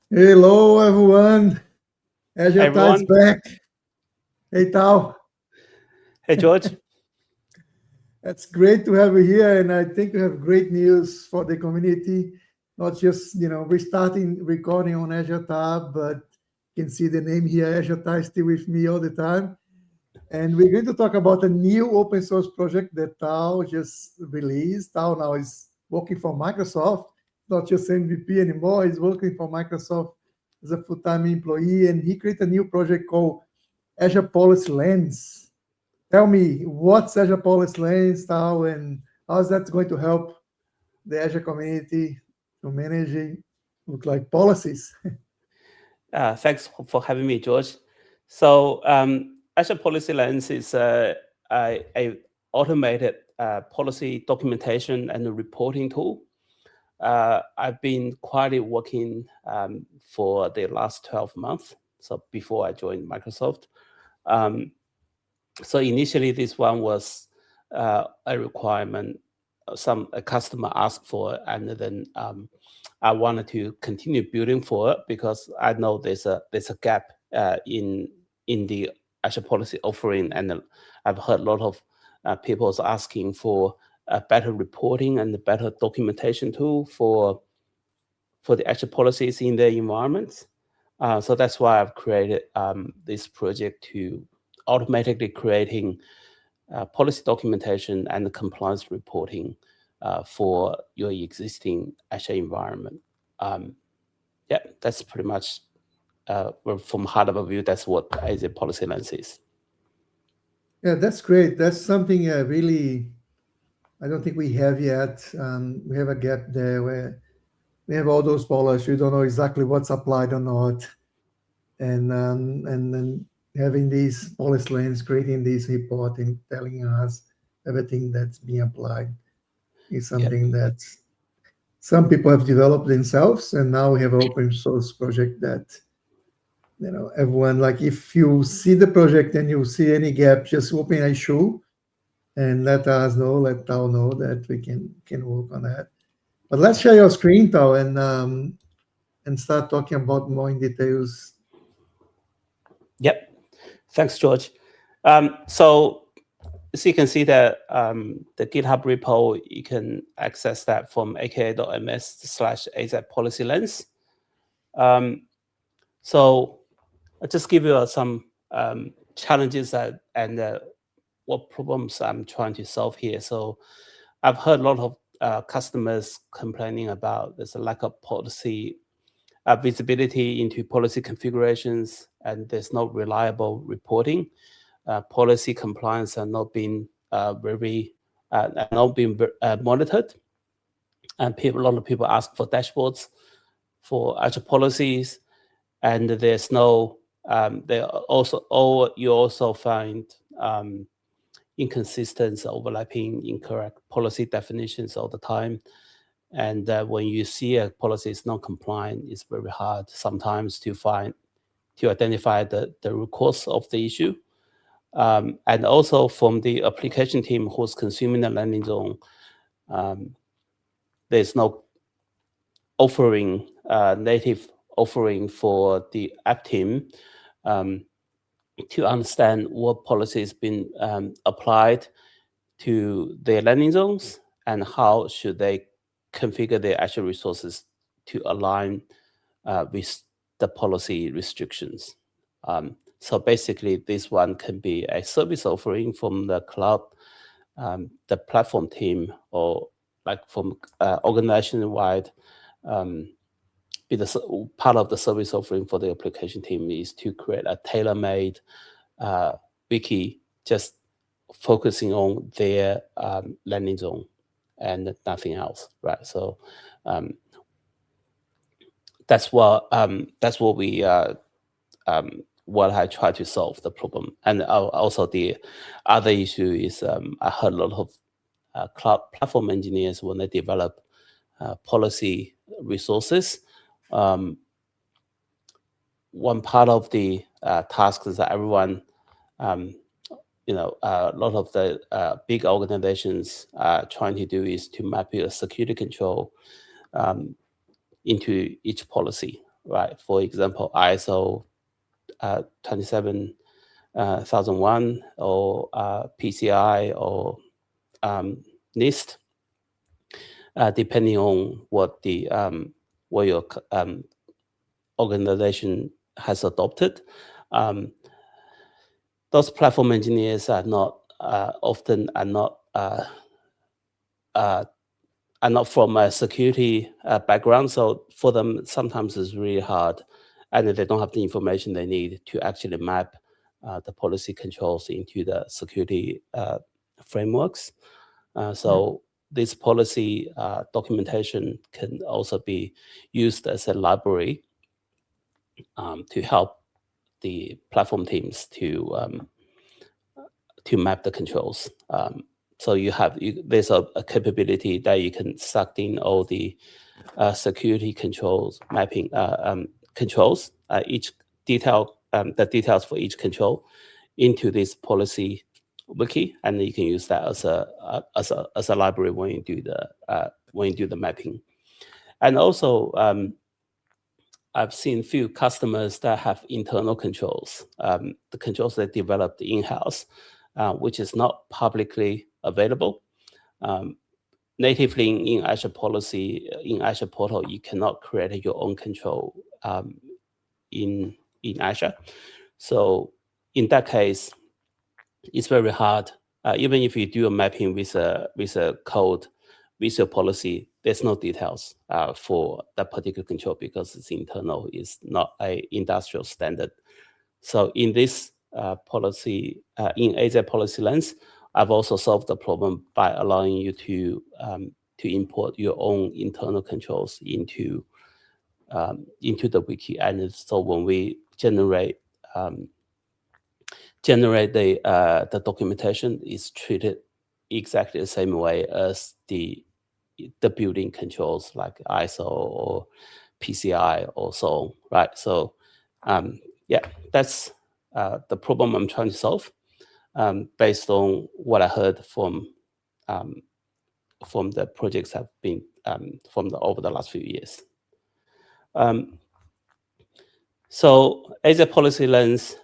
Hello, everyone. Hi Azure Tide's everyone. back. Hey, Tao. Hey George. It's great to have you here, and I think we have great news for the community. Not just we're starting recording on Azure Tab, but you can see the name here. Azure Tide is still with me all the time, and we're going to talk about a new open source project that Tao just released. Tao now is working for Microsoft, not just MVP anymore. He's working for Microsoft as a full-time employee, and he created a new project called Azure Policy Lens. Tell me, what's Azure Policy Lens, Tao, and how is that going to help the Azure community to managing look like policies? Thanks for having me, George. So Azure Policy Lens is a automated policy documentation and reporting tool. I've been quietly working for the last 12 months. So before I joined Microsoft. Um, so initially, this one was a requirement a customer asked for, and then I wanted to continue building for it because I know there's a gap in the Azure Policy offering, and I've heard a lot of people asking for a better reporting and a better documentation tool for the Azure policies in their environments. So that's why I've created this project to automatically creating policy documentation and compliance reporting for your existing Azure environment. Um, yeah, that's pretty much well, from high level view. That's what AzPolicyLens is. Yeah, that's great. That's something really I don't think we have yet. We have a gap there where we have all those policies. You don't know exactly what's applied or not, and then having these policy lanes, creating these reporting, telling us everything that's being applied is Yeah, something that some people have developed themselves, and now we have an open source project that everyone, like, if you see the project and you see any gap, just open an issue and let us know, let Tao know that we can work on that. But let's share your screen, Tao, and start talking about more in details. yep. Thanks, George. So as you can see that the GitHub repo, you can access that from aka.ms/AzPolicyLens. Um, so I'll just give you some challenges and what problems I'm trying to solve here. So I've heard a lot of customers complaining about there's a lack of policy visibility into policy configurations, and there's no reliable reporting. Policy compliance are not being monitored, and a lot of people ask for dashboards for Azure policies, and there's no. There also, or you also find inconsistent, overlapping, incorrect policy definitions all the time. And when you see a policy is not compliant, it's very hard sometimes to identify the root cause of the issue. And also from the application team who's consuming the landing zone, um, there's no offering, native offering for the app team um, to understand what policy has been applied to their landing zones and how should they configure their actual resources to align with the policy restrictions. So basically, this one can be a service offering from the cloud, the platform team, or like from organization-wide. Um, be part of the service offering for the application team is to create a tailor-made uh, wiki just focusing on their landing zone and nothing else, right? So um, that's what we what I try to solve the problem. And also the other issue is I heard a lot of cloud platform engineers when they develop policy resources. Um, One part of the task is that everyone, um, a lot of the big organizations are trying to do is to map your security control um, into each policy. right? For example, ISO 27001 or PCI or NIST, depending on what the what your organization has adopted. Those platform engineers are not often not from a security background, so for them sometimes it's really hard, and they don't have the information they need to actually map the policy controls into the security frameworks. So this policy documentation can also be used as a library to help the platform teams to map the controls. So there's a capability that you can suck in all the security controls mapping controls, each detail, the details for each control into this policy wiki, and you can use that as a library when you do the mapping. And also, I've seen few customers that have internal controls, the controls they developed in-house, which is not publicly available. Natively in Azure Policy, in Azure Portal, you cannot create your own control in Azure. So in that case, it's very hard. Even if you do a mapping with a code, with your policy, there's no details for that particular control because it's internal. It's not an industrial standard. So in this policy, in AzPolicyLens, I've also solved the problem by allowing you to import your own internal controls into the wiki. And so when we generate the documentation, is treated exactly the same way as the building controls like ISO or PCI or so on, right? So yeah, that's the problem I'm trying to solve based on what I heard from the projects I've been over the last few years. So AzPolicyLens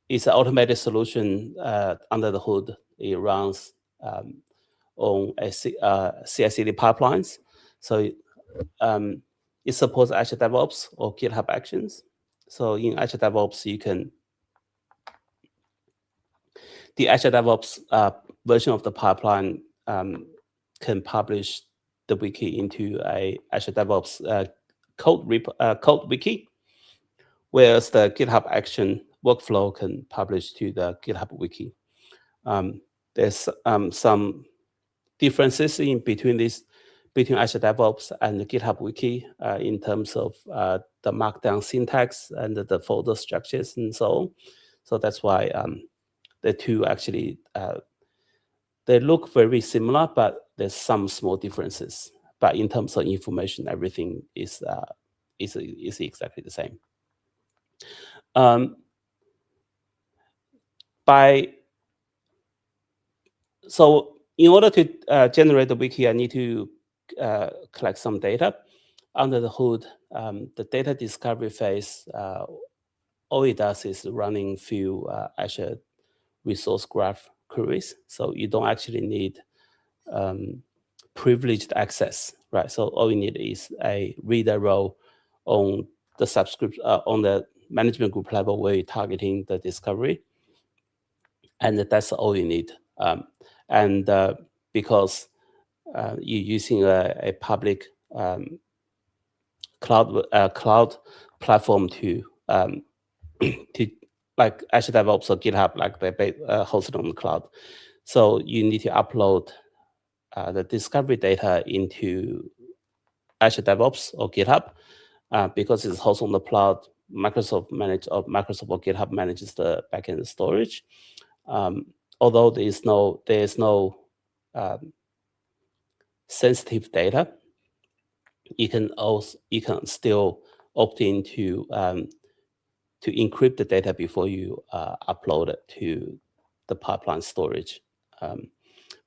is an automated solution under the hood. It runs on a CI/CD pipelines. So it supports Azure DevOps or GitHub Actions. So in Azure DevOps, the Azure DevOps version of the pipeline can publish the wiki into a Azure DevOps code wiki, whereas the GitHub Action workflow can publish to the GitHub wiki. There's some differences between Azure DevOps and the GitHub wiki in terms of the markdown syntax and the folder structures and so on. So that's why the two actually they look very similar, but there's some small differences. But in terms of information, everything is exactly the same. So in order to generate the wiki, I need to collect some data. Under the hood, the data discovery phase, all it does is running few Azure resource graph queries. So you don't actually need privileged access, right? So all you need is a reader role on the on the management group level where you're targeting the discovery, and that's all you need. Because you're using a public cloud platform to like Azure DevOps or GitHub, like they're hosted on the cloud. So you need to upload the discovery data into Azure DevOps or GitHub because it's hosted on the cloud. Microsoft or GitHub manages the backend storage. Although there is no sensitive data, you can still opt in to encrypt the data before you upload it to the pipeline storage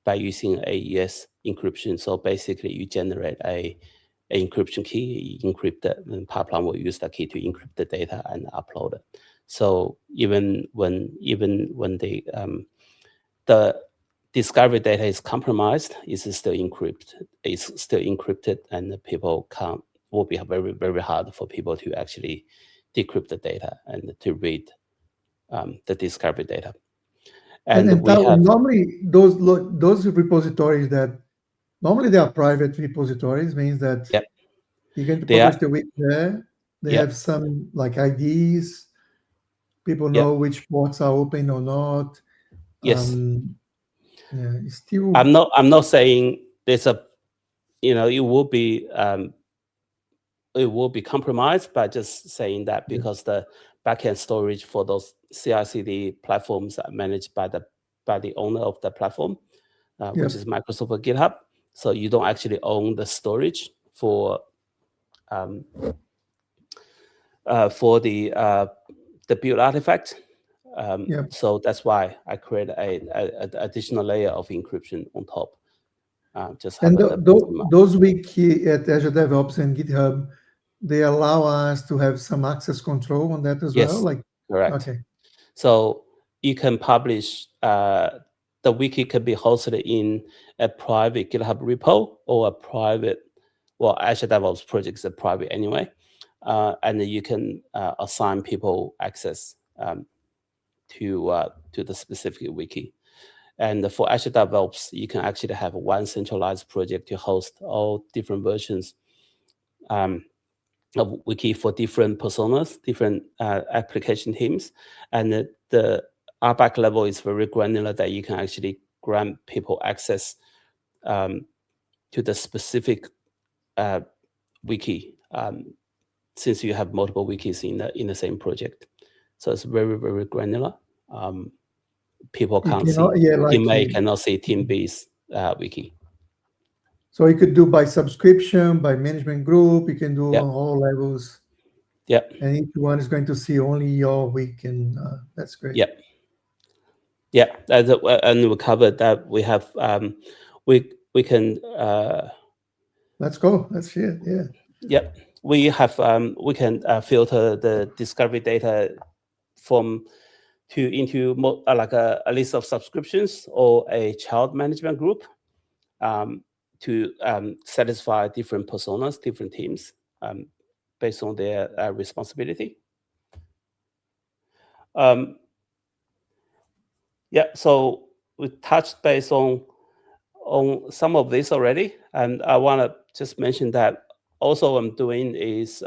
by using AES encryption. So basically, you generate a an encryption key, you encrypt it, and the pipeline will use that key to encrypt the data and upload it. So even when the discovery data is compromised, it's still encrypted, and the people will be very, very hard for people to actually decrypt the data and to read the discovery data. And we have normally those repositories that normally they are private repositories, means that Yep. you're going to publish the wiki there. They Yep. have some like IDs. People Yep. know which ports are open or not. Yes. Yeah, it's still. I'm not saying there's a, it will be compromised by just saying that, because the backend storage for those CI/CD platforms are managed by the owner of the platform, which is Microsoft or GitHub. So you don't actually own the storage for the build artifact. So that's why I create an additional layer of encryption on top. Those wiki at Azure DevOps and GitHub, they allow us to have some access control on that as well. Like, correct. Okay. So you can publish, the wiki can be hosted in a private GitHub repo or a private, Azure DevOps project is a private anyway. And you can assign people access to the specific wiki. And for Azure DevOps, you can actually have one centralized project to host all different versions of wiki for different personas, different application teams. And the RBAC level is very granular, that you can actually grant people access to the specific wiki, since you have multiple wikis in the same project. So it's very, very granular. People can't see. Team A cannot see Team B's wiki. So you could do by subscription, by management group. You can do on all levels. Yep. And each one is going to see only your wiki, and that's great. Yep. Yeah, and we covered that. We have we can. Let's go. Let's see it. Yeah. Yep. We have we can filter the discovery data into like a list of subscriptions or a child management group to satisfy different personas, different teams based on their responsibility. So we touched base on some of this already, and I want to just mention that also I'm doing is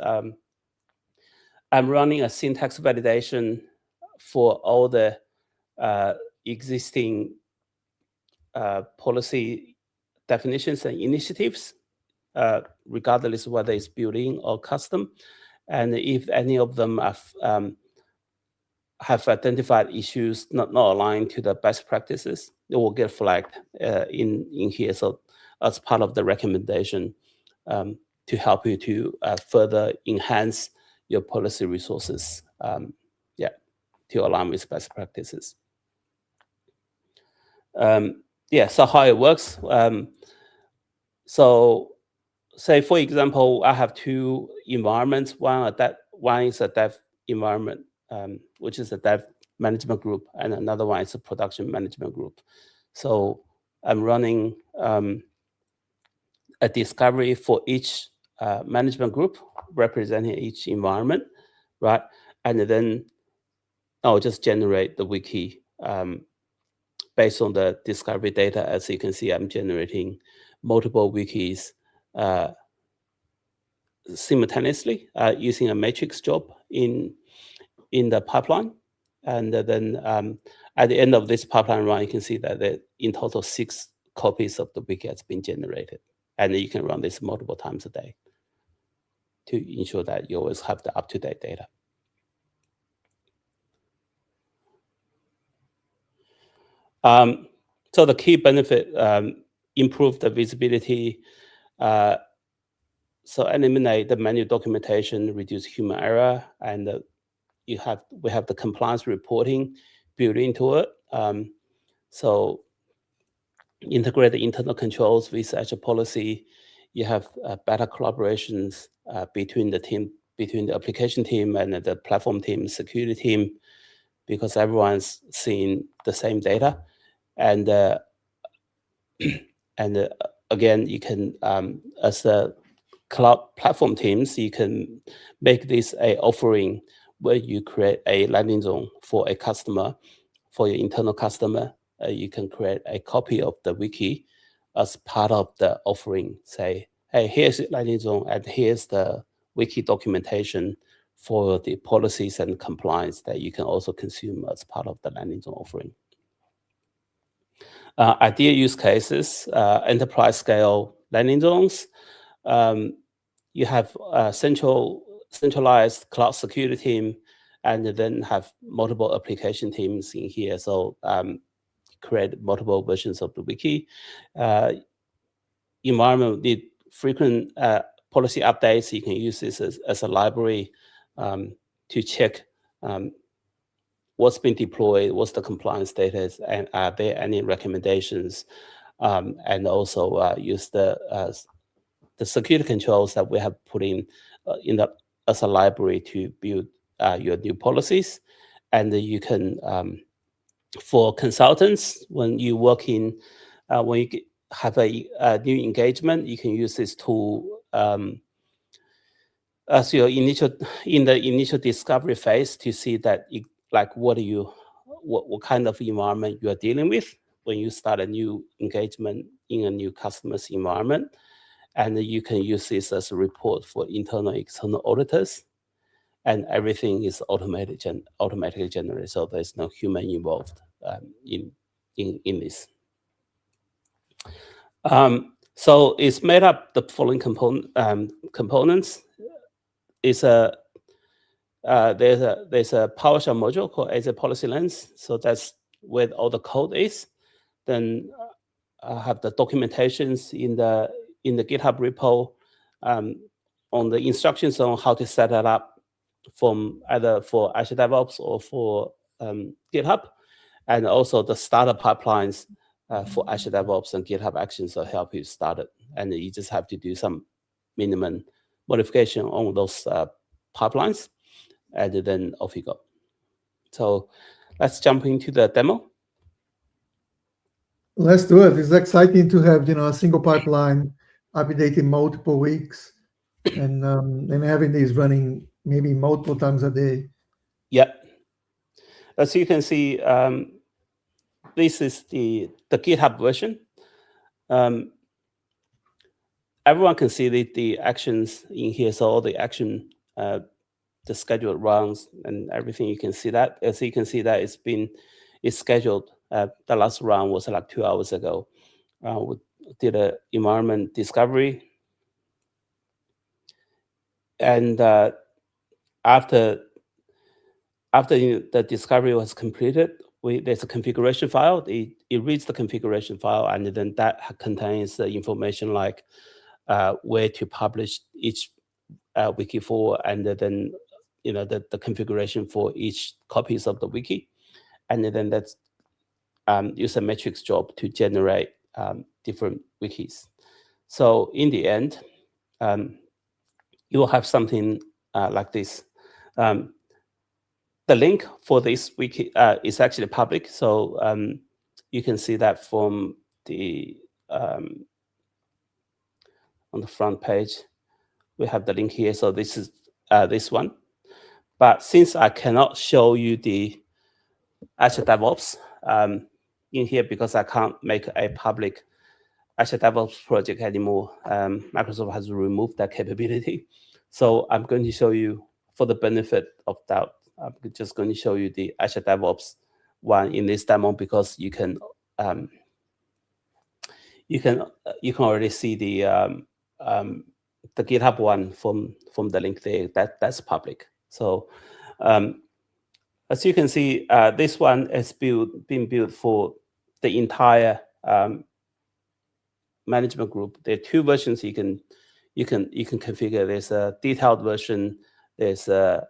I'm running a syntax validation for all the existing policy definitions and initiatives, regardless of whether it's built-in or custom. And if any of them have identified issues not aligned to the best practices, it will get flagged in here. So as part of the recommendation to help you to further enhance your policy resources, to align with best practices. So how it works. So say, for example, I have two environments. One is a dev environment, which is a dev management group, and another one is a production management group. So I'm running a discovery for each management group, representing each environment, right? And then I'll just generate the wiki based on the discovery data. As you can see, I'm generating multiple wikis simultaneously using a matrix job in the pipeline. And then at the end of this pipeline run, you can see that in total 6 copies of the wiki has been generated. And you can run this multiple times a day to ensure that you always have the up-to-date data. So the key benefit, improve the visibility, so eliminate the manual documentation, reduce human error, and we have the compliance reporting built into it. So integrate the internal controls with Azure Policy, you have better collaborations between the application team and the platform team, security team, because everyone's seeing the same data. And again, you can, as a cloud platform teams, you can make this a offering where you create a landing zone for a customer, for your internal customer. You can create a copy of the wiki as part of the offering. Say, hey, here's the landing zone, and here's the wiki documentation for the policies and compliance that you can also consume as part of the landing zone offering. Ideal use cases, enterprise scale landing zones. You have a centralized cloud security team, and then have multiple application teams in here. So create multiple versions of the wiki. Environment need frequent policy updates. You can use this as a library to check what's been deployed, what's the compliance status, and are there any recommendations, and also use the security controls that we have put in as a library to build your new policies. And you can, for consultants, when you work in, when you have a new engagement, you can use this tool as your in the initial discovery phase to see that like what kind of environment you are dealing with when you start a new engagement in a new customer's environment. And you can use this as a report for internal, external auditors, and everything is automatically generated, so there's no human involved in this. So it's made up the following components. It's there's a PowerShell module called AzPolicyLens, so that's where all the code is. Then I have the documentations in the GitHub repo on the instructions on how to set it up from either for Azure DevOps or for GitHub, and also the starter pipelines for Azure DevOps and GitHub Actions will help you start it. And you just have to do some minimum modification on those pipelines, and then off you go. So let's jump into the demo. Let's do it. It's exciting to have a single pipeline updating multiple weeks, and having these running maybe multiple times a day. Yeah. As you can see, this is the GitHub version. Everyone can see the actions in here. So all the action, the scheduled runs and everything, you can see that. As you can see that it's scheduled. The last run was like 2 hours ago. We did an environment discovery. And after the discovery was completed, there's a configuration file. It reads the configuration file, and then that contains the information like where to publish each wiki for, and then the configuration for each copies of the wiki, and then that's user metrics job to generate different wikis. So in the end, you will have something like this. The link for this wiki is actually public, so you can see that from the on the front page. We have the link here, so this is this one. But since I cannot show you the Azure DevOps in here because I can't make a public Azure DevOps project anymore, Microsoft has removed that capability. So I'm going to show you, for the benefit of doubt, I'm just going to show you the Azure DevOps one in this demo, because you can already see the GitHub one from the link there. That's public. So as you can see, this one has been built for the entire management group. There are two versions you can configure. There's a detailed version. There's a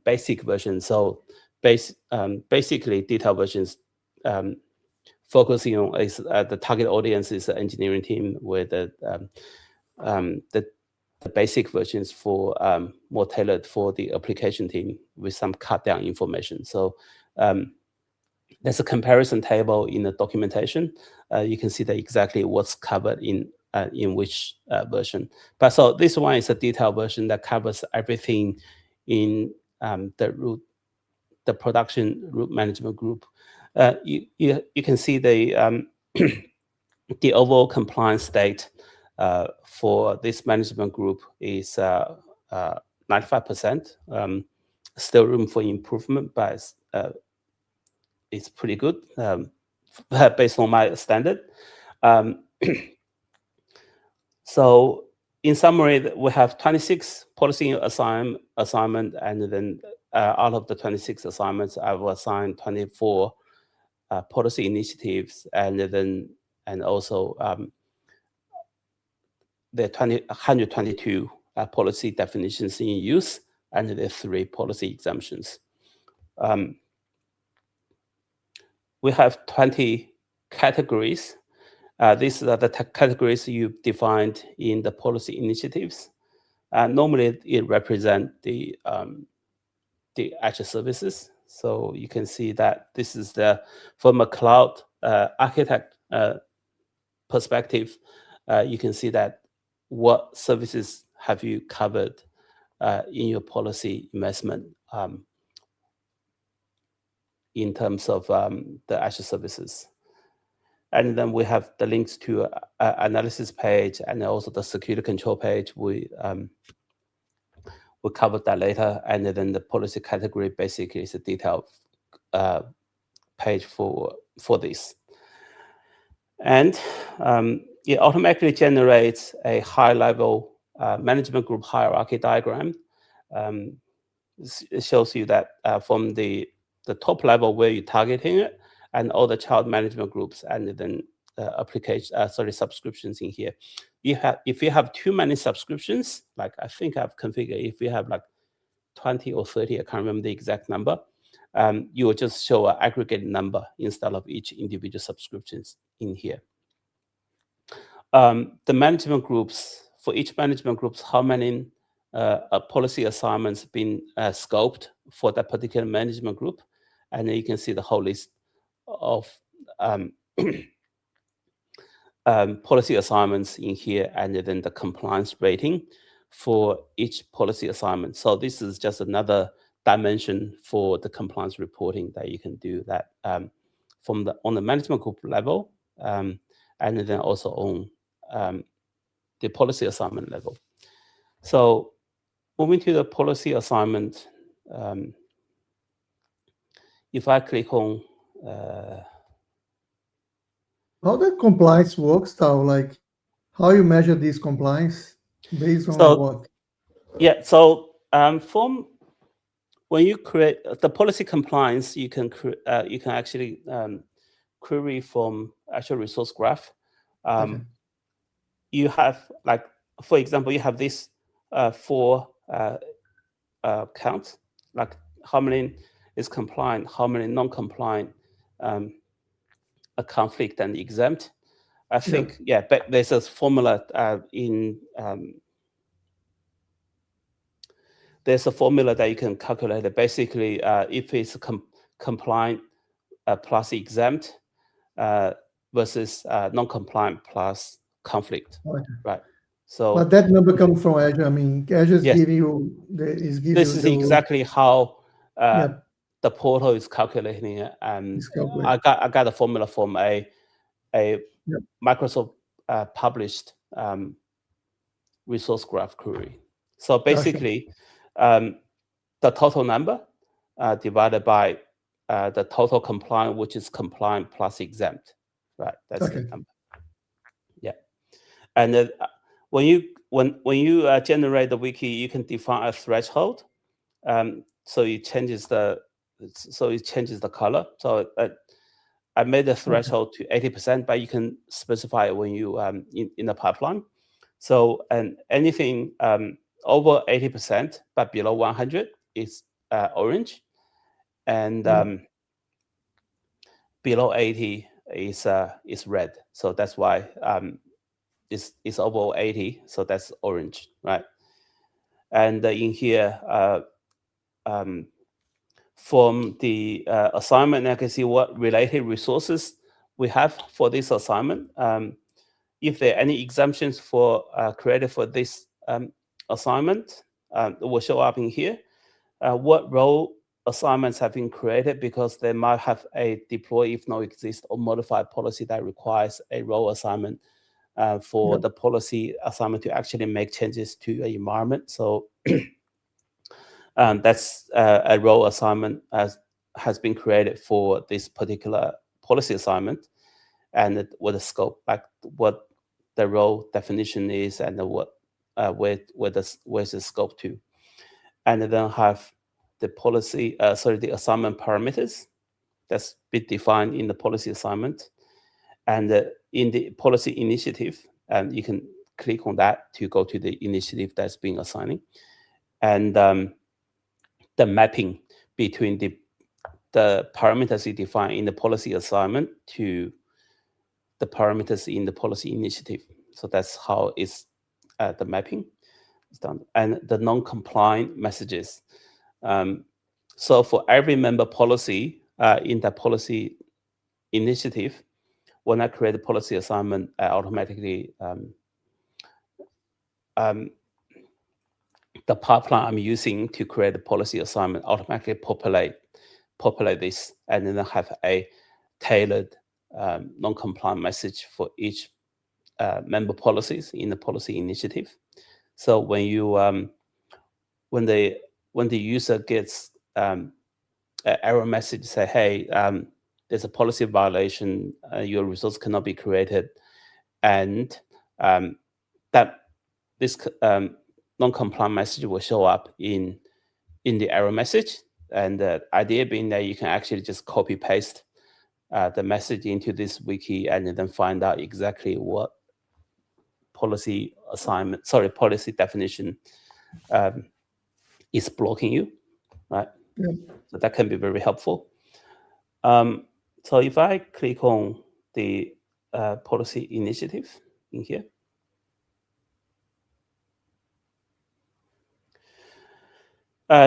basic version. So basically, detailed versions focusing on is the target audience is the engineering team, with the basic versions for more tailored for the application team with some cut down information. So there's a comparison table in the documentation. You can see that exactly what's covered in which version. But so this one is a detailed version that covers everything in the production root management group. You can see the the overall compliance state for this management group is 95%. Still room for improvement, but it's pretty good based on my standard. So in summary, we have 26 policy assignment, and then out of the 26 assignments, I've assigned 24 policy initiatives, and also there are 122 policy definitions in use, and there are 3 policy exemptions. We have 20 categories. These are the categories you defined in the policy initiatives. Normally, it represents the Azure services. So you can see that this is from a cloud architect perspective. You can see that what services have you covered in your policy investment in terms of the Azure services. And then we have the links to analysis page and also the security control page. We'll cover that later. And then the policy category basically is a detailed page for this. And it automatically generates a high-level management group hierarchy diagram. It shows you that from the top level where you're targeting it, and all the child management groups, and then subscriptions in here. If you have too many subscriptions, like I think I've configured, if you have like 20 or 30, I can't remember the exact number, you will just show an aggregate number instead of each individual subscriptions in here. The management groups, for each management groups, how many policy assignments been scoped for that particular management group, and then you can see the whole list of policy assignments in here, and then the compliance rating for each policy assignment. So this is just another dimension for the compliance reporting that you can do that on the management group level, and then also on the policy assignment level. So moving to the policy assignment, if I click on how the compliance works now, like how you measure this compliance based on what? Yeah, so from when you create the policy compliance, you can actually query from Azure Resource Graph. Okay. You have, like, for example, you have this 4 counts, like how many is compliant, how many non-compliant, a conflict and exempt. I think, but there's a formula there's a formula that you can calculate it. Basically, if it's compliant plus exempt versus non-compliant plus conflict, right? So, but that number comes from Azure. I mean, Azure is giving you this is exactly how the portal is calculating it. And I got a formula from a Microsoft published resource graph query. So basically, the total number divided by the total compliant, which is compliant plus exempt, right? That's the number. Yeah, and then when you generate the wiki, you can define a threshold. So it changes the color. So I made the threshold to 80%, but you can specify it when you in the pipeline. So, and anything over 80% but below 100 is orange, and below 80 is red. So that's why it's over 80. So that's orange, right? And in here, from the assignment, I can see what related resources we have for this assignment. If there are any exemptions for created for this assignment, it will show up in here. What role assignments have been created because they might have a deploy if no exist or modified policy that requires a role assignment for the policy assignment to actually make changes to an environment. So that's a role assignment has been created for this particular policy assignment, and what the scope, like what the role definition is, and what where's the scope to, and then have the policy, the assignment parameters that's been defined in the policy assignment, and in the policy initiative, and you can click on that to go to the initiative that's being assigning, and the mapping between the parameters you define in the policy assignment to the parameters in the policy initiative. So that's how it's the mapping is done. And the non-compliant messages. So for every member policy in the policy initiative, when I create a policy assignment, I automatically the pipeline I'm using to create a policy assignment automatically populate this, and then have a tailored non-compliant message for each member policies in the policy initiative. So when you when the user gets an error message say, hey, there's a policy violation, your resource cannot be created, and that this non-compliant message will show up in the error message. And the idea being that you can actually just copy paste the message into this wiki and then find out exactly what policy definition is blocking you, right? Yeah. So that can be very helpful. So if I click on the policy initiative in here,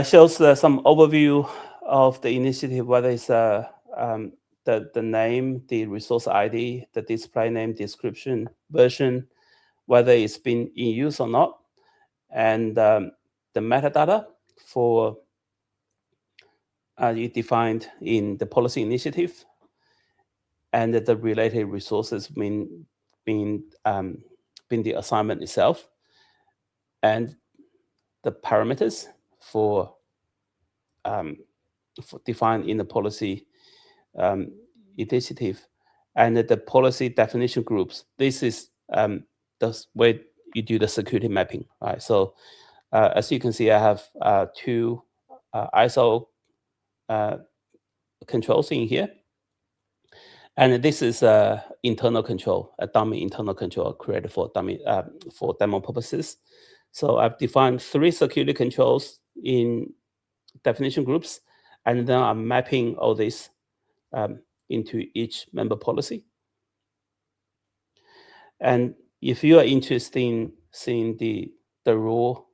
shows some overview of the initiative, whether it's the name, the resource ID, the display name, description, version, whether it's been in use or not, and the metadata for you defined in the policy initiative, and the related resources being the assignment itself, and the parameters for defined in the policy initiative, and the policy definition groups. This is the way you do the security mapping, right? So as you can see, I have two ISO controls in here, and this is internal control, a dummy internal control created for dummy for demo purposes. So I've defined 3 security controls in definition groups, and then I'm mapping all this into each member policy. And if you are interested in seeing the rule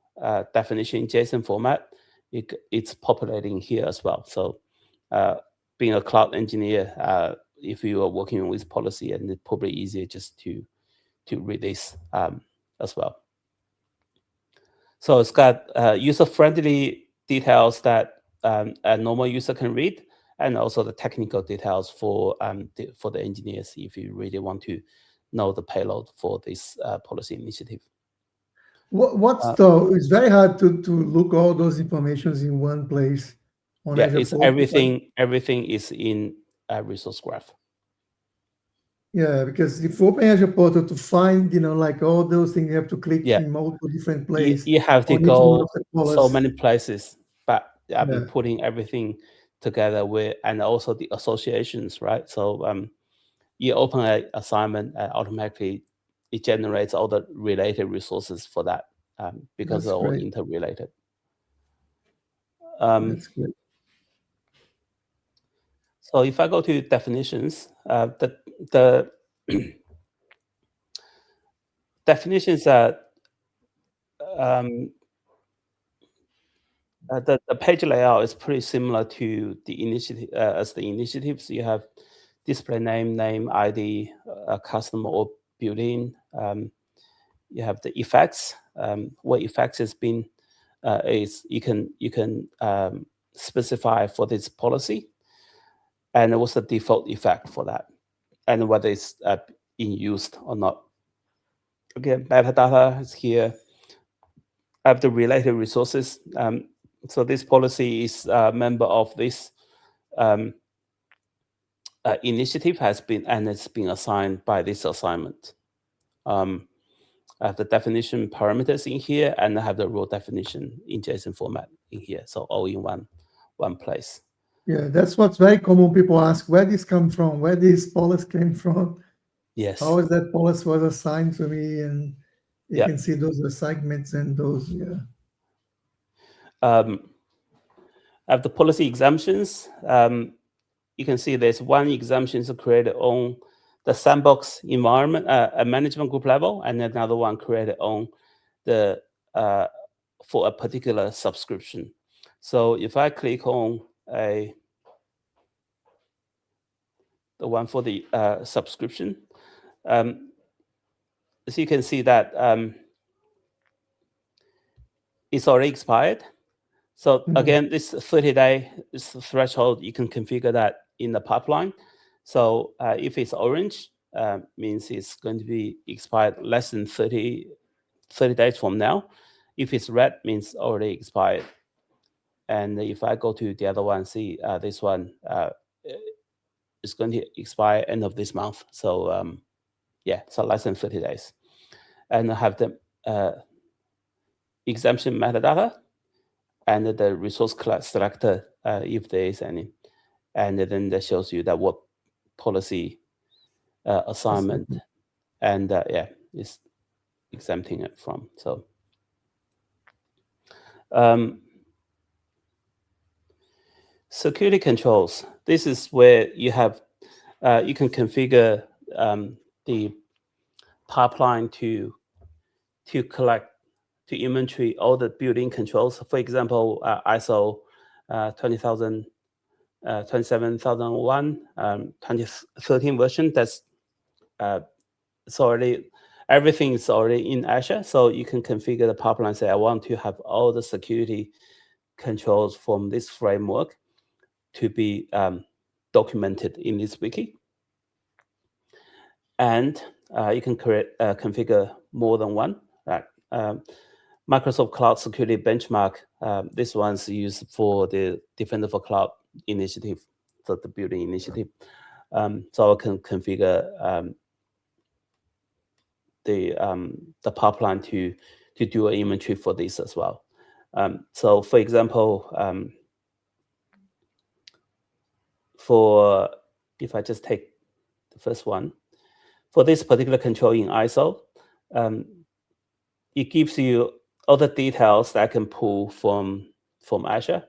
definition in JSON format, it's populating here as well. So being a cloud engineer, if you are working with policy, and it's probably easier just to read this as well. So it's got user-friendly details that a normal user can read, and also the technical details for the engineers if you really want to know the payload for this policy initiative. It's very hard to look all those informations in one place on Azure it's Policy. everything is in a resource graph. Yeah, because if you open Azure Portal to find, like all those things, you have to click in multiple different places. You have to go so many places, but I've been putting everything together and also the associations, right? So you open an assignment, automatically it generates all the related resources for that because they're all interrelated. That's great. So if I go to definitions, the the definitions are the page layout is pretty similar to the initiative as the initiatives. You have display name, ID, customer or built-in. You have the effects. What effects has been is you can specify for this policy, and what's the default effect for that, and whether it's being used or not. Again, metadata is here. I have the related resources. So this policy is a member of this initiative it's been assigned by this assignment. I have the definition parameters in here, and I have the role definition in JSON format in here. So all in one place. Yeah, that's what's very common. People ask where this come from, where this policy came from. Yes. How is that policy was assigned to me, and you can see those assignments and those. I have the policy exemptions. You can see there's one exemption created on the sandbox environment, a management group level, and another one created on the for a particular subscription. So if I click on the one for the subscription, as you can see that it's already expired. So again, this 30-day is the threshold. You can configure that in the pipeline. So if it's orange, means it's going to be expired less than 30 days from now. If it's red, means already expired. And if I go to the other one, see this one is going to expire end of this month. So yeah, so less than 30 days. And I have the exemption metadata and the resource class selector, if there is any. And then that shows you that what policy assignment and yeah, is exempting it from. So security controls. This is where you have you can configure the pipeline to collect, to inventory all the built-in controls. For example, ISO 27001 2013 version. That's it's already, everything is already in Azure, so you can configure the pipeline. Say I want to have all the security controls from this framework to be documented in this wiki, and you can create configure more than one. Microsoft Cloud Security Benchmark. This one's used for the Defender for Cloud initiative, so the building initiative. So I can configure the pipeline to do an inventory for this as well. So for example, for if I just take the first one, for this particular control in ISO, it gives you all the details that I can pull from Azure.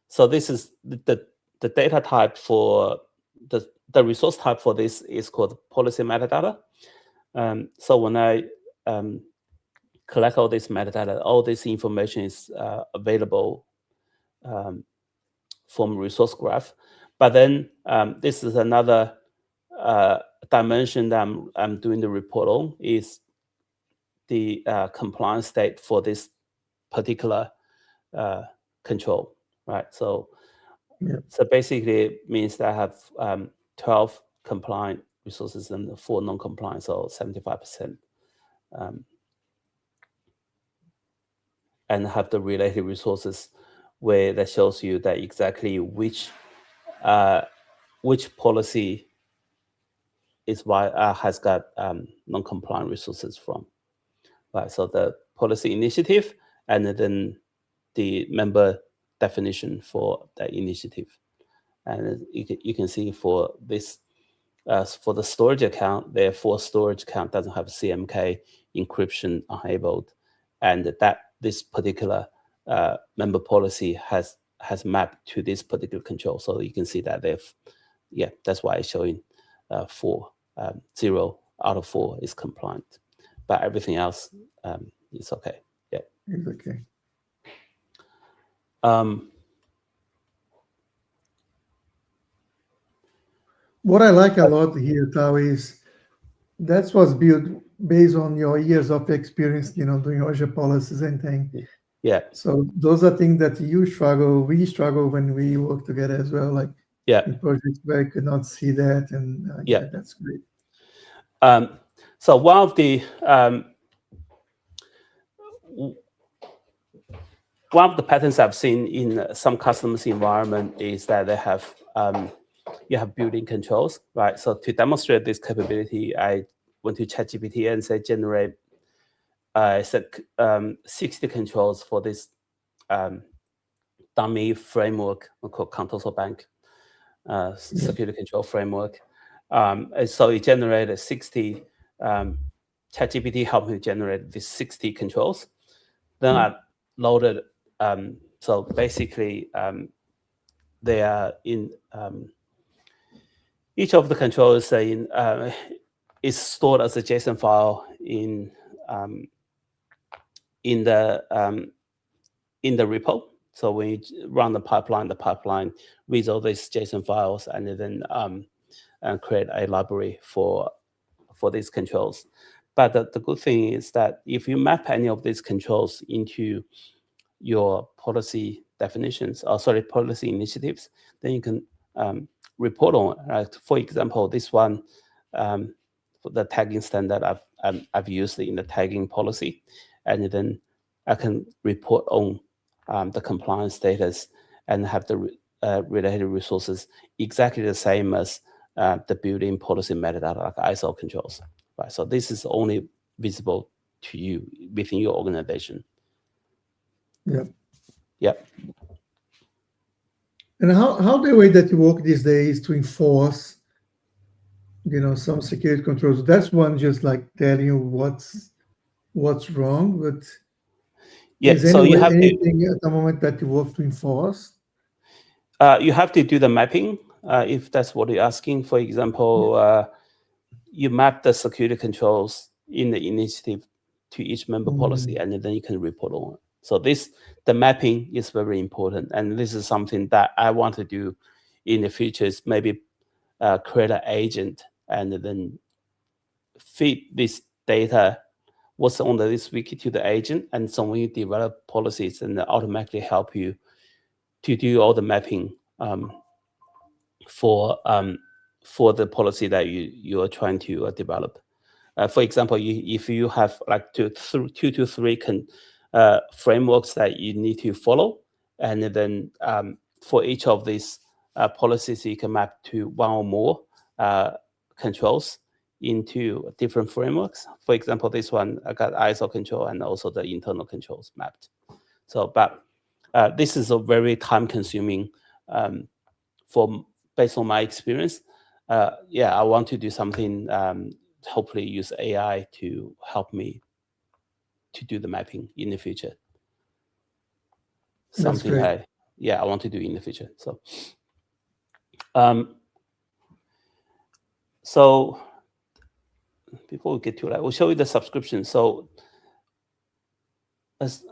So this is the data type for the resource type for this is called policy metadata. So when I collect all this metadata, all this information is available from resource graph. But then this is another dimension that I'm doing the report on, is the compliance state for this particular control, right? So, so basically it means that I have 12 compliant resources and 4 non-compliant, so 75%. And have the related resources where that shows you that exactly which policy is has got non-compliant resources from. Right, so the policy initiative and then the member definition for the initiative. And you can see for this, for the storage account, therefore storage account doesn't have CMK encryption enabled, and that this particular member policy has mapped to this particular control. So you can see that they've, yeah, that's why it's showing 4, 0 out of 4 is compliant, but everything else is okay. Yeah, it's okay. What I like a lot here, Tao, is that was built based on your years of experience, doing Azure policies and things. yeah, So those are things that we struggle when we work together as well, like yeah, in projects where I could not see that, and yeah. that's great. So one of the patterns I've seen in some customers' environment is that they have you have built-in controls, right? So to demonstrate this capability, I went to ChatGPT and said generate 60 controls for this dummy framework called Contoso Bank security control framework. And so it generated 60. ChatGPT helped me generate these 60 controls. Then I loaded. So basically, they are in each of the controls is stored as a JSON file in the repo. So when you run the pipeline reads all these JSON files and then create a library for these controls. But the good thing is that if you map any of these controls into your policy definitions, policy initiatives, then you can report on it. Right? For example, this one, for the tagging standard I've used in the tagging policy, and then I can report on the compliance status and have the related resources exactly the same as the built-in policy metadata, like ISO controls. Right? So this is only visible to you within your organization. Yeah. Yep. And how the way that you work these days to enforce, some security controls? That's one just like telling you what's wrong, but Yeah. is So you have anything at the moment that you work to enforce? You have to do the mapping if that's what you're asking. For example, you map the security controls in the initiative to each member policy, and then you can report on it. So the mapping is very important, and this is something that I want to do in the future. Is maybe create an agent and then feed this data, what's on this wiki, to the agent, and so when you develop policies, and automatically help you to do all the mapping for the policy that you are trying to develop. For example, if you have like two to three frameworks that you need to follow, and then for each of these policies, you can map to one or more controls into different frameworks. For example, this one, I got ISO control and also the internal controls mapped. So, but this is a very time-consuming based on my experience. I want to do something, hopefully use AI to help me to do the mapping in the future. Something I want to do in the future. So before we get to that, we'll show you the subscription. So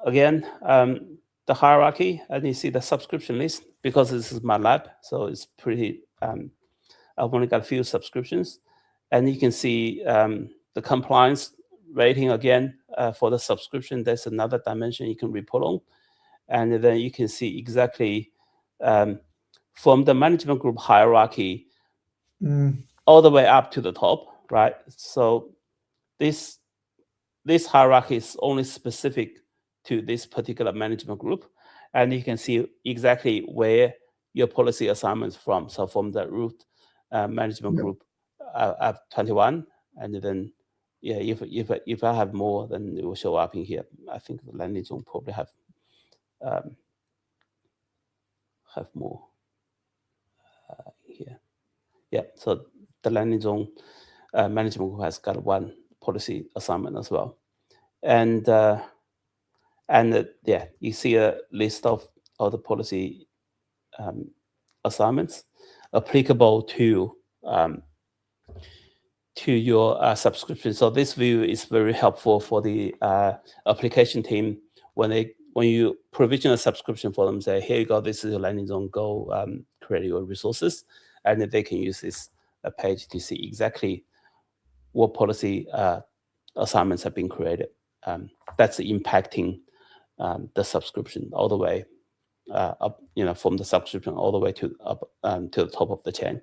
again, the hierarchy, and you see the subscription list, because this is my lab, so it's pretty, I've only got a few subscriptions, and you can see the compliance rating again for the subscription. There's another dimension you can report on, and then you can see exactly from the management group hierarchy all the way up to the top, right? So this hierarchy is only specific to this particular management group, and you can see exactly where your policy assignments from. So from the root management group, I have 21, and then if I have more, then it will show up in here. I think the landing zone probably have more here. Yeah, so the landing zone management group has got one policy assignment as well, and you see a list of all the policy assignments applicable to to your subscription. So this view is very helpful for the application team when you provision a subscription for them. Say, here you go, this is your landing zone. Go create your resources, and then they can use this page to see exactly what policy assignments have been created. That's impacting the subscription all the way up, from the subscription all the way to up to the top of the chain.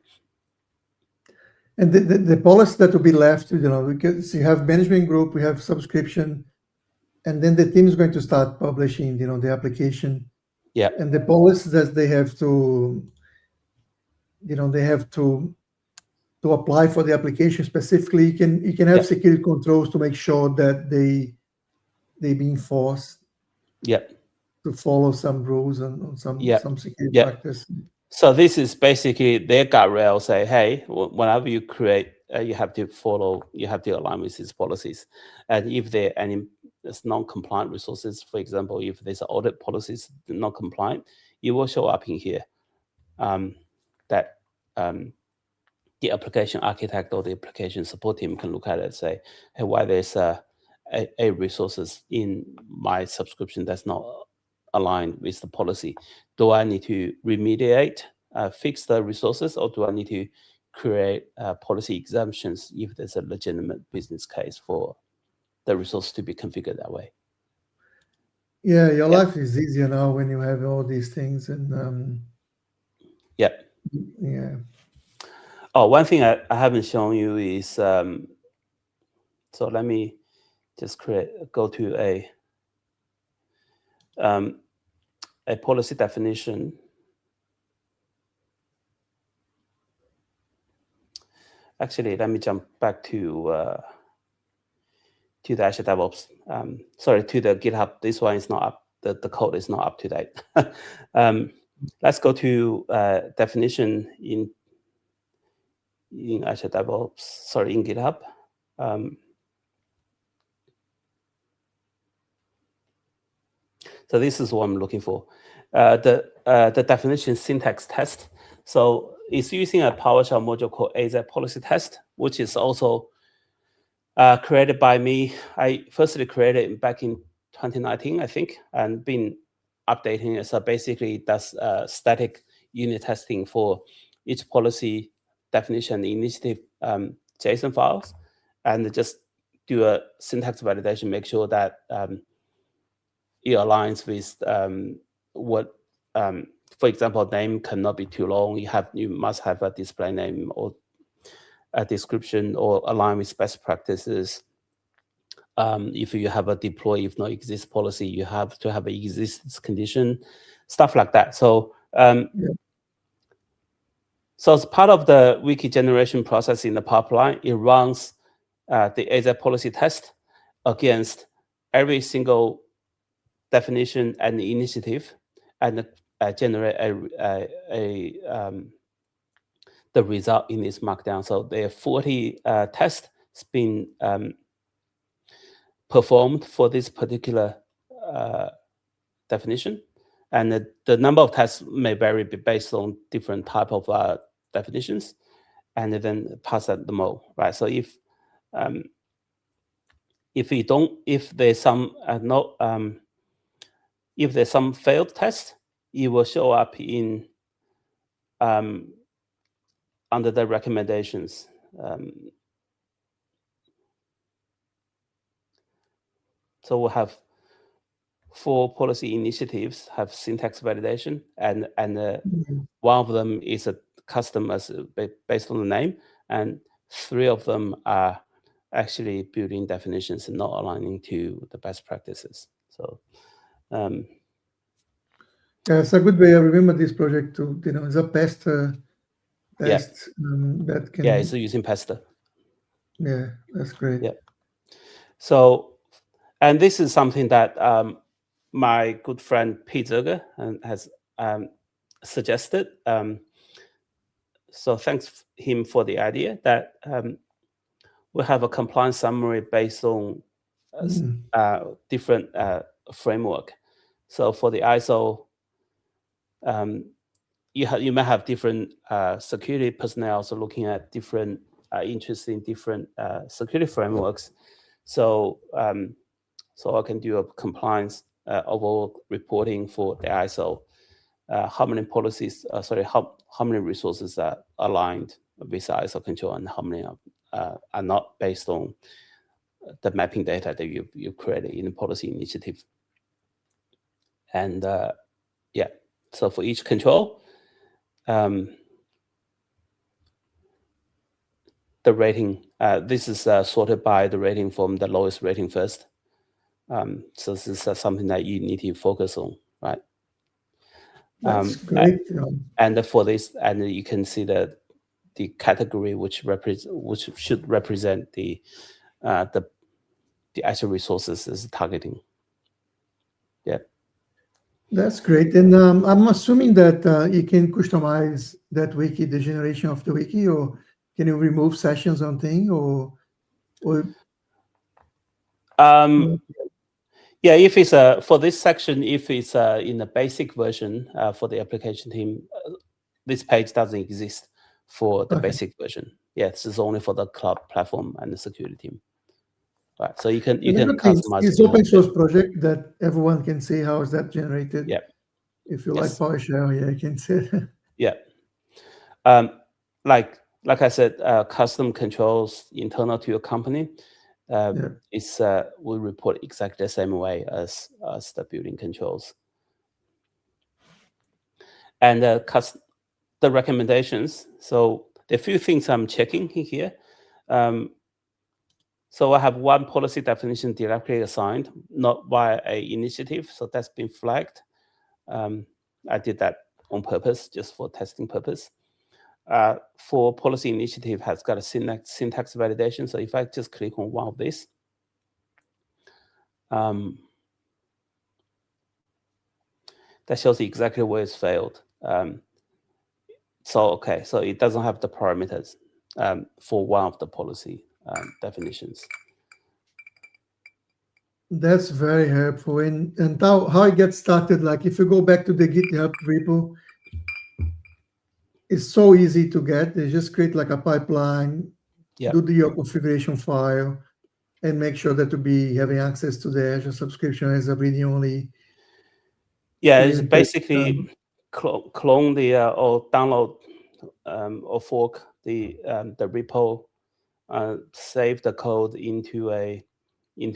And the policy that will be left, because you have management group, we have subscription, and then the team is going to start publishing, the application. Yeah. And the policies that they have to, to apply for the application specifically. You can have security controls to make sure that they be enforced. Yeah. To follow some rules and some security practice. So this is basically their guardrail. Say, hey, whenever you create, you have to align with these policies. And if there are any non-compliant resources, for example, if there's audit policies not compliant, it will show up in here. That the application architect or the application support team can look at it and say, hey, why there's a resources in my subscription that's not aligned with the policy. Do I need to remediate, fix the resources, or do I need to create policy exemptions if there's a legitimate business case for the resource to be configured that way? Yeah, your life is easier now when you have all these things. And yeah. Oh, one thing I haven't shown you is, so let me just go to a policy definition. Actually, let me jump back to the Azure DevOps. Sorry, to the GitHub. This one is not up. The code is not up to date. Let's go to definition in Azure DevOps. Sorry, in GitHub. So this is what I'm looking for. The definition syntax test. So it's using a PowerShell module called AzPolicyLens, which is also created by me. I firstly created it back in 2019, I think, and been updating it. So basically, it does static unit testing for each policy definition initiative JSON files, and just do a syntax validation, make sure that it aligns with what, for example, name cannot be too long. You must have a display name or a description, or align with best practices. If you have a deploy if not exist policy, you have to have an existence condition, stuff like that. So so as part of the wiki generation process in the pipeline, it runs the AzPolicy test against every single definition and initiative, and generate the result in this markdown. So there are 40 tests been performed for this particular definition, and the number of tests may vary based on different type of definitions, and then pass at the mode, right? So if there's some failed test, it will show up in under the recommendations. So we'll have 4 policy initiatives have syntax validation, and one of them is a custom based on the name, and 3 of them are actually building definitions and not aligning to the best practices. So yeah, it's a good way. I remember this project too. It's a pest that can. Yeah, it's using Pesta. Yeah, that's great. Yeah. So, and this is something that my good friend Pete Zerger has suggested. So thanks him for the idea that we have a compliance summary based on different framework. So for the ISO, you may have different security personnel also looking at different are interested in different security frameworks. So so I can do a compliance overall reporting for the ISO. How many policies, how many resources are aligned with ISO control, and how many are not, based on the mapping data that you created in the policy initiative. And yeah, so for each control, the rating, this is sorted by the rating from the lowest rating first. So this is something that you need to focus on, right? That's great. And for this, and you can see the category which should represent the actual resources is targeting. Yeah. That's great. And I'm assuming that you can customize that wiki, the generation of the wiki, or can you remove sessions on thing, or yeah, if it's for this section, if it's in the basic version for the application team, this page doesn't exist for the basic version. Yeah, this is only for the cloud platform and the security team. Right. So you can customize. It's open source project that everyone can see how is that generated. Yeah. If you like PowerShell, yeah, you can see. Yeah. Like I said, custom controls internal to your company will report exactly the same way as the building controls. And the recommendations. So there are a few things I'm checking here. So I have one policy definition directly assigned, not via an initiative. So that's been flagged. I did that on purpose, just for testing purpose. For policy initiative has got a syntax validation. So if I just click on one of these, that shows exactly where it's failed. So it doesn't have the parameters for one of the policy definitions. That's very helpful. And how it gets started, like if you go back to the GitHub repo, it's so easy to get. They just create like a pipeline, do your configuration file, and make sure that to be having access to the Azure subscription as a reading only. Yeah, it's basically clone the or download or fork the repo, save the code into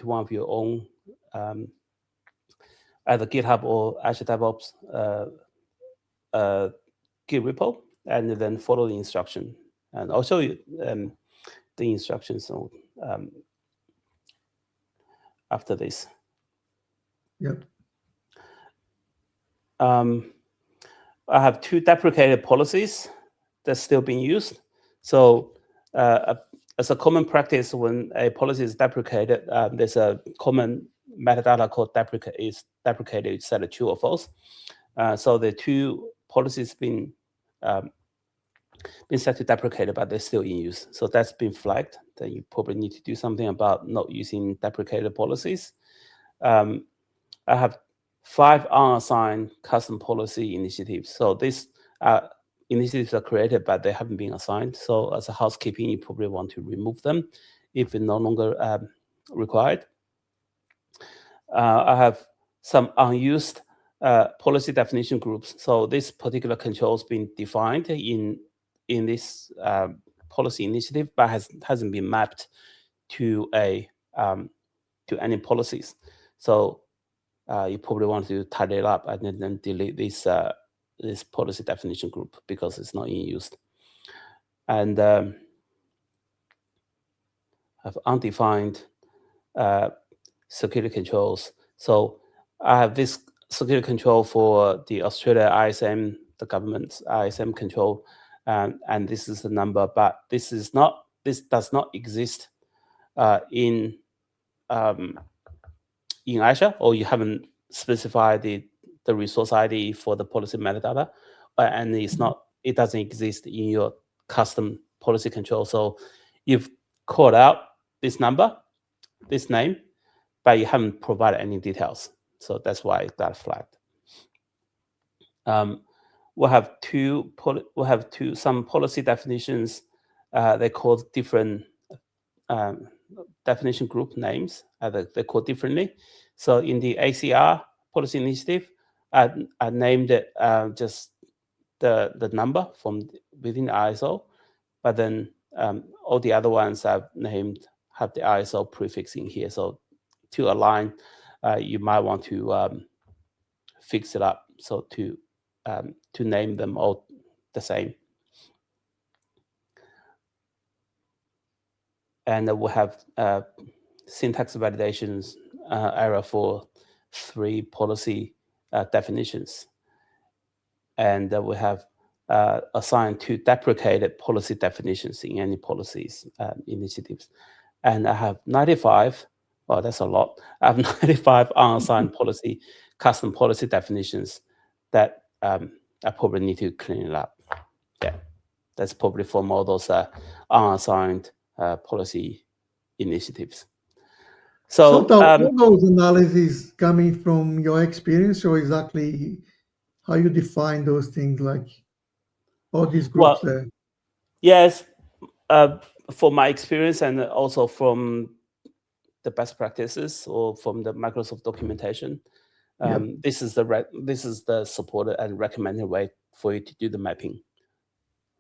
one of your own either GitHub or Azure DevOps Git repo, and then follow the instruction. And I'll show you the instructions after this. Yep. I have 2 deprecated policies that's still being used. So as a common practice, when a policy is deprecated, there's a common metadata called deprecated, it's set a true or false. So the 2 policies been set to deprecated, but they're still in use. So that's been flagged. Then you probably need to do something about not using deprecated policies. I have 5 unassigned custom policy initiatives. So these initiatives are created, but they haven't been assigned. So as a housekeeping, you probably want to remove them if they're no longer required. I have some unused policy definition groups. So this particular control has been defined in this policy initiative, but hasn't been mapped to any policies. So you probably want to tidy it up and then delete this policy definition group because it's not in use. And I have undefined security controls. So I have this security control for the Australia ISM, the government's ISM control, and this is the number, but this does not exist in Azure, or you haven't specified the resource ID for the policy metadata, and it doesn't exist in your custom policy control. So you've called out this number, this name, but you haven't provided any details. So that's why it got flagged. We'll have some policy definitions they call different definition group names. They're called differently. So in the ACR policy initiative, I named it just the number from within the ISO, but then all the other ones I've named have the ISO prefix in here. So to align, you might want to fix it up so to name them all the same. And we'll have syntax validations error for 3 policy definitions. And we have assigned 2 deprecated policy definitions in any policies initiatives. And I have 95, well, that's a lot. I have 95 unassigned policy, custom policy definitions that I probably need to clean it up. Yeah, that's probably from all those unassigned policy initiatives. So are those analyses coming from your experience, or exactly how you define those things, like all these groups there? Yes, from my experience and also from the best practices or from the Microsoft documentation, this is the supported and recommended way for you to do the mapping.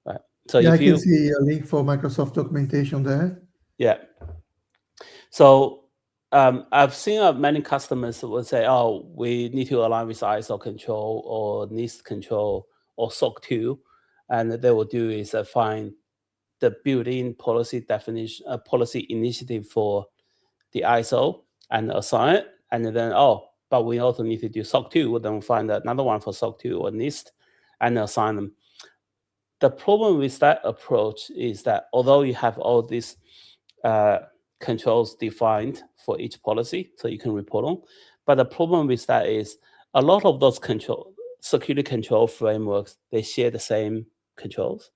Right. So yeah, if I you can see a link for Microsoft documentation there. Yeah. So I've seen many customers will say, "Oh, we need to align with ISO control or NIST control or SOC 2," and they will do is find the built-in policy definition, policy initiative for the ISO and assign it, and then but we also need to do SOC 2. We'll then find another one for SOC 2 or NIST and assign them. The problem with that approach is that although you have all these controls defined for each policy, so you can report on, but the problem with that is a lot of those security control frameworks, they share the same controls.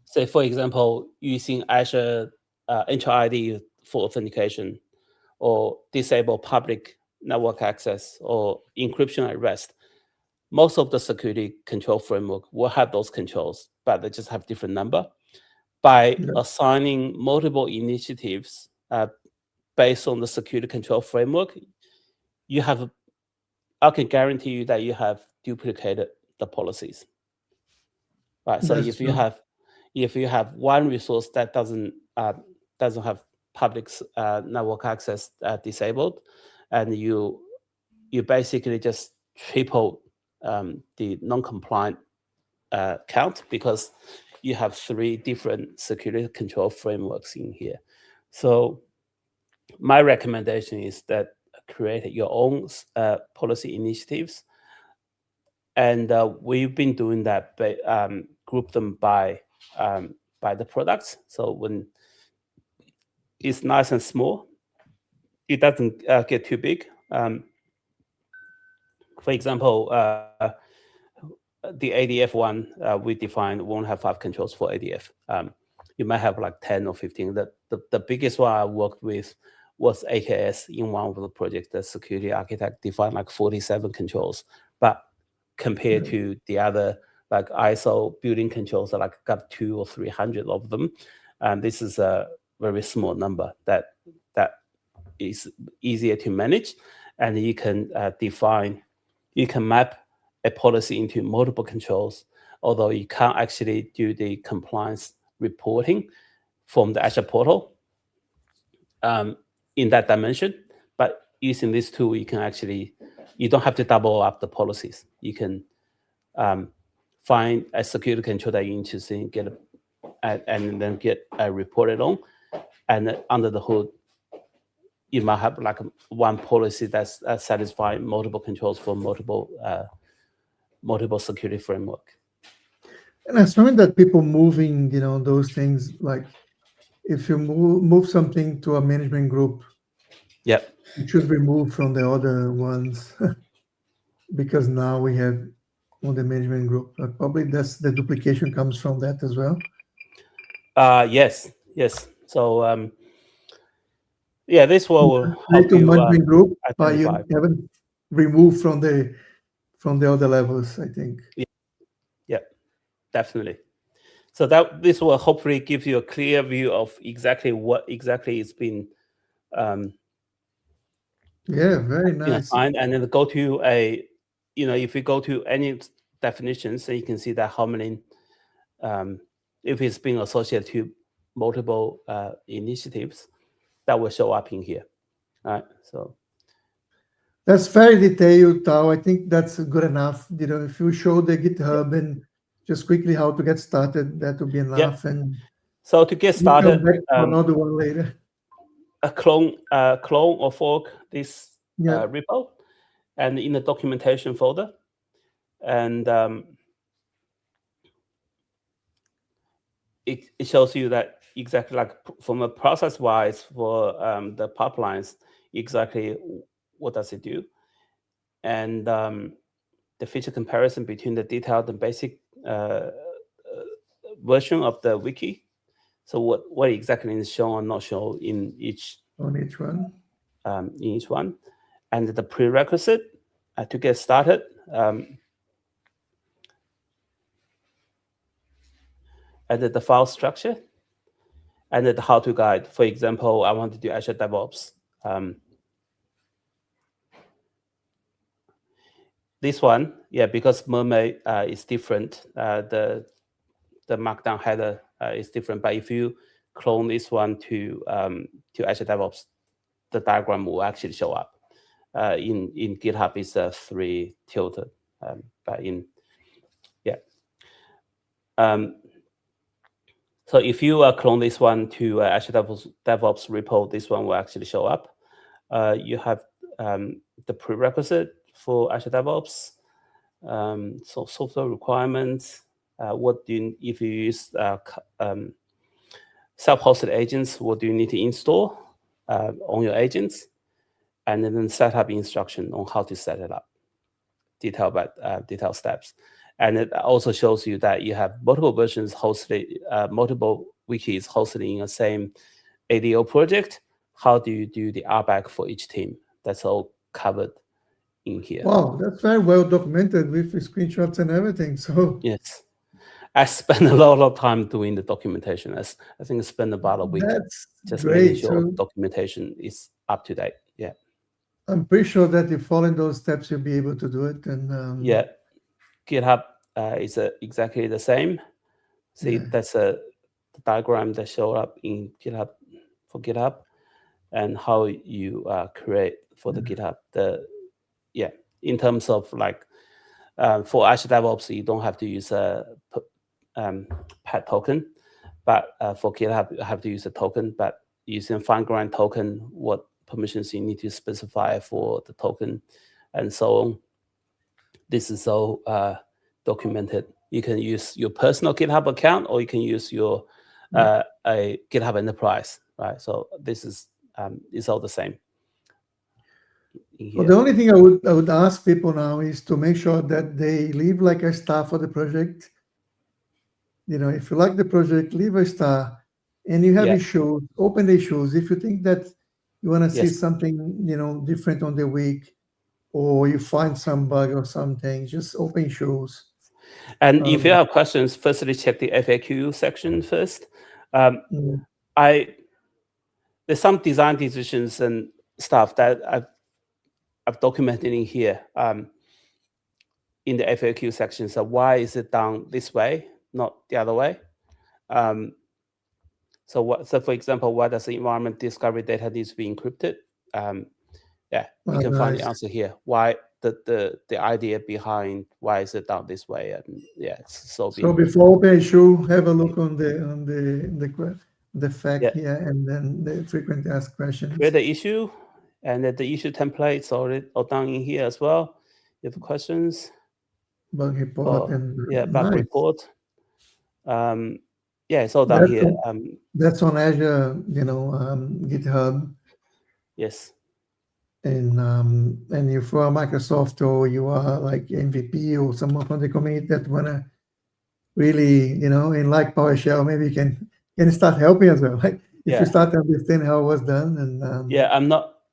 Say, for example, using Azure Entra ID for authentication, or disable public network access, or encryption at rest. Most of the security control framework will have those controls, but they just have different number. By assigning multiple initiatives based on the security control framework, I can guarantee you that you have duplicated the policies. Right. So if you have one resource that doesn't have public network access disabled, and you basically just triple the non-compliant count because you have 3 different security control frameworks in here. So my recommendation is that create your own policy initiatives, and we've been doing that. Group them by the products. So when it's nice and small, it doesn't get too big. For example, the ADF one we defined won't have 5 controls for ADF. You might have like 10 or 15. The biggest one I worked with was AKS in one of the projects. The security architect defined like 47 controls, but compared to the other like ISO building controls that like got 200 or 300 of them, and this is a very small number that is easier to manage, and you can map a policy into multiple controls, although you can't actually do the compliance reporting from the Azure portal in that dimension. But using this tool, you don't have to double up the policies. You can find a security control that you're interested in, and then get reported on. And under the hood, you might have like one policy that's satisfying multiple controls for multiple security framework. And I find that people moving, those things, like if you move something to a management group, it should be moved from the other ones because now we have on the management group. Probably that's the duplication comes from that as well. Yes. So this will help you management group, but you identify. haven't removed from the other levels, I think. Yeah, definitely. So that this will hopefully give you a clear view of exactly what exactly is being Yeah, very nice. assigned, and then go to a, if you go to any definitions, then you can see that how many, if it's being associated to multiple initiatives, that will show up in here. All right, so that's very detailed, Tao. I think that's good enough. If you show the GitHub and just quickly how to get started, that would be enough. And so to get we started, come back to another one later. a clone or fork this Yeah. repo, and in the documentation folder, and it shows you that exactly like from a process wise for the pipelines, exactly what does it do, and the feature comparison between the detailed and basic version of the wiki. So what exactly is shown or not shown in each one. In each one, and the prerequisite to get started. And the file structure, and the how-to guide. For example, I want to do Azure DevOps. This one, because Mermaid is different, the Markdown header is different. But if you clone this one to Azure DevOps, the diagram will actually show up. In GitHub, it's 3 tilted, but so if you clone this one to Azure DevOps repo, this one will actually show up. You have the prerequisite for Azure DevOps, so software requirements. If you use self-hosted agents, what do you need to install on your agents, and then setup instruction on how to set it up, detailed steps. And it also shows you that you have multiple versions hosted, multiple wikis hosted in the same ADO project. How do you do the RBAC for each team? That's all covered in here. Wow, that's very well documented with screenshots and everything. So yes, I spent a lot of time doing the documentation. I think I spent about a week just making sure documentation is up to date. Yeah, I'm pretty sure that if following those steps, you'll be able to do it. And GitHub is exactly the same. See, that's a diagram that showed up in GitHub for GitHub, and how you create for the GitHub. In terms of like for Azure DevOps, you don't have to use a pet token, but for GitHub, you have to use a token. But using fine-grained token, what permissions you need to specify for the token, and so on. This is all documented. You can use your personal GitHub account, or you can use your a GitHub Enterprise, right? So this is all the same. Well, the only thing I would ask people now is to make sure that they leave like a star for the project. If you like the project, leave a star, and you have issues, open the issues. If you think that you want to see something, different on the week, or you find some bug or something, just open issues. And if you have questions, firstly check the FAQ section first. There's some design decisions and stuff that I've documented in here in the FAQ section. So why is it done this way, not the other way? So for example, why does the environment discovery data needs to be encrypted? You can find the answer here. Why the idea behind why is it done this way? And so before open issue, have a look on the fact here, and then the frequently asked questions. Create the issue, and the issue templates all down in here as well. You have questions. Bug report bug report. It's all down here. That's on Azure, GitHub. Yes. And if you are Microsoft, or you are like MVP or someone from the community that wanna really, and like PowerShell, maybe you can start helping as well. Like if you start to understand how it was done. And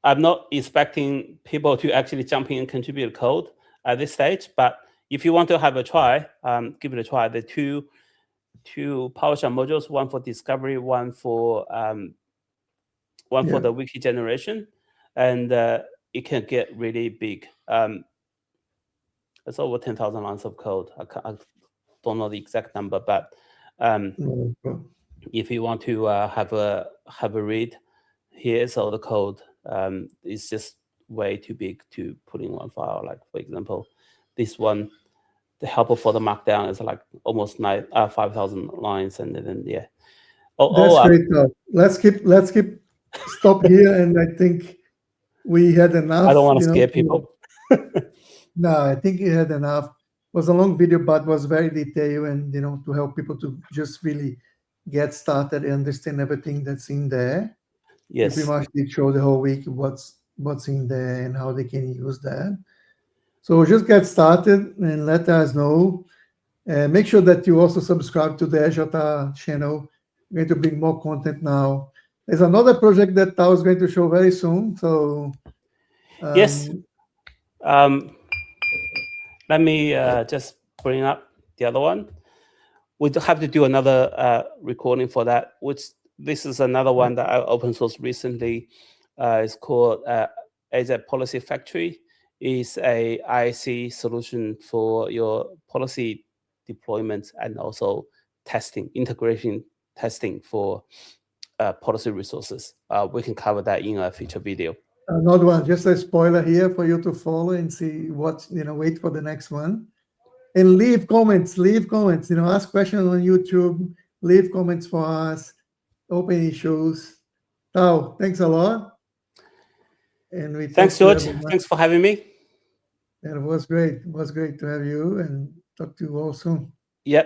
I'm not expecting people to actually jump in and contribute code at this stage, but if you want to have a try, give it a try. The two two PowerShell modules, one for discovery, one for the wiki generation, and it can get really big. It's over 10,000 lines of code. I don't know the exact number, but if you want to have a read, here's all the code. It's just way too big to put in one file. Like, for example, this one, the helper for the markdown is like almost 5,000 lines, and then yeah. That's great. Let's keep stop here, and I think we had enough. I don't want to scare people. No, I think you had enough. It was a long video, but was very detailed, and to help people to just really get started and understand everything that's in there. Yes. We pretty much did show the whole week what's in there and how they can use that. So just get started and let us know. Make sure that you also subscribe to the Azure channel. We're going to bring more content now. There's another project that Tao is going to show very soon. So yes. Let me just bring up the other one. We have to do another recording for that, which this is another one that I open source recently. It's called Azure Policy Factory. It's a IC solution for your policy deployment and also testing, integration testing for policy resources. We can cover that in a future video. Another one, just a spoiler here for you to follow and see what, wait for the next one. And leave comments, ask questions on YouTube, leave comments for us, open issues. Tao, thanks a lot. And thanks, George. Thanks for having me. It was great. It was great to have you, and talk to you all soon. Yep.